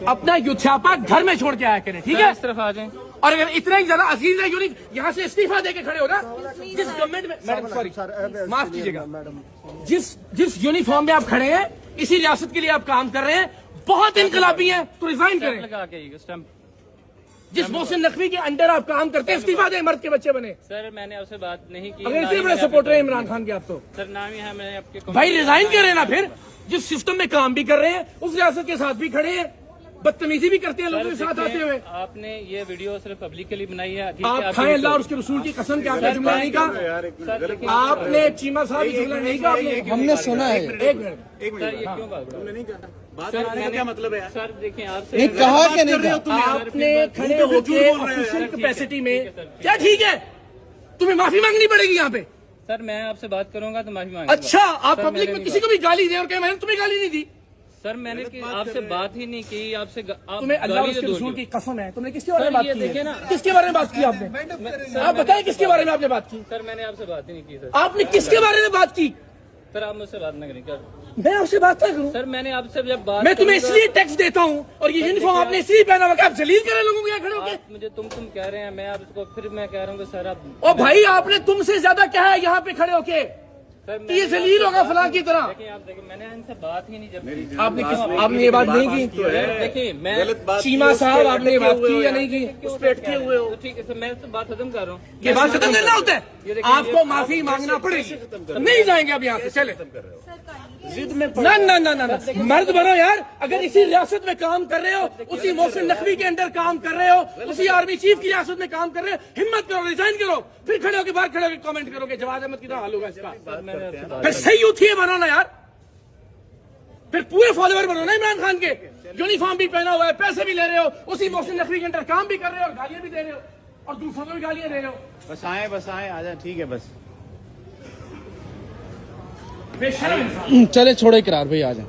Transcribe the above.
अपना युद्धापा घर में छोड़ के आया करें, ठीक है? इस तरफ आ जाएं। और अगर इतना ही ज्यादा अजीज है यूनिक यहाँ से इस्तीफा देके खड़े हो ना, जिस गवर्नमेंट में, मैडम सॉरी माफ कीजिएगा, जिस यूनिफॉर्म में आप खड़े हैं, इसी रियासत के लिए आप काम कर रहे हैं, बहुत इनकलाबी हैं, तो रिजाइन करें। लगा के स्टंप। जिस मोहसिन नकवी के अंडर आप काम करते हैं, इस्तीफा दें, मर्द के बच्चे बने। सर मैंने आपसे बात नहीं की। अगर इतने बड़े सपोर्टर हैं इमरान खान के आप तो सर नाम ही है, मैंने आपके भाई रिजाइन करें ना। फिर जिस सिस्टम में काम भी कर रहे हैं, उस रियासत के साथ भी खड़े हैं, बदतमीजी भी करते हैं लोगों के साथ आते हुए। आपने ये वीडियो सिर्फ पब्लिक के लिए बनाई है। आप खाएं अल्लाह और उसके रसूल की कसम, क्या आपने जुमला नहीं कहा? आपने चीमा साहब ये जुमला नहीं कहा, आपने हमने सुना है। एक मिनट सर ये क्यों बात तुमने नहीं कहा? बात करने का क्या मतलब है? सर देखिए आपसे नहीं कहा क्या नहीं कहा? आपने खड़े होके ऑफिशियल कैपेसिटी में, क्या ठीक है, तुम्हें माफी मांगनी पड़ेगी यहाँ पे। सर मैं आपसे बात करूंगा तो माफी मांगूंगा। अच्छा, आप पब्लिक में किसी को भी गाली दें और कहें मैंने तुम्हें गाली नहीं दी। सर मैंने आपसे बात ही नहीं की, आपसे तुम्हें अल्लाह और उसके रसूल की कसम है, तुमने किसके बारे में सर, बात ये की देखिए है? ना। किसके बारे में बात की आपने? आप बताएं किसके बारे में आपने बात की? सर मैंने आपसे बात ही नहीं की। सर आपने किसके बारे में बात की? सर आप मुझसे बात ना करें क्या? मैं आपसे बात ना करूं? सर मैंने आपसे जब बात मैं तुम्हें करूंगा- इसलिए टैक्स देता हूँ और ये यूनिफॉर्म आपने इसलिए पहना हुआ कि आप जलील करें लोगों को यहाँ खड़े होके। आप मुझे तुम कह रहे हैं, मैं आपको फिर मैं कह रहा हूँ कि सर आप ओ भाई, आपने तुमसे ज्यादा क्या है यहाँ पे खड़े होके? सर कि ये जलील होगा फलां की तरह। देखिए आप देखिए मैंने इनसे बात ही नहीं जब की। आपने ये बात नहीं की? देखिए मैं गलत बात चीमा साहब आपने ये बात की या नहीं की? उस पे अटके हुए हो। ठीक है सर मैं तो बात खत्म कर रहा हूँ। ये बात खत्म करना होता है, आपको माफी मांगना पड़ेगी। नहीं जाएंगे अब यहाँ से, चले। ना ना ना ना ना, मर्द बनो यार। अगर इसी रियासत में काम कर रहे हो, उसी मोहसिन नकवी के अंदर काम कर रहे हो, उसी आर्मी चीफ की रियासत में काम कर रहे हो, हिम्मत करो, रिजाइन करो, फिर खड़े होकर बाहर खड़े होकर कमेंट करोगे जवाब अहमद कितना हाल होगा इसका। फिर सही उठिए, बनो ना यार, फिर पूरे फॉलोवर बनो ना इमरान खान के। यूनिफॉर्म भी पहना हुआ है, पैसे भी ले रहे हो, उसी मोहसिन नकवी के अंदर काम भी कर रहे हो और गालियां भी दे रहे हो और दूसरों को भी गालियां दे रहे हो। बस आए आ जाए, ठीक है बस। बेशर्म इंसान। चले छोड़े करार भाई आ जाए।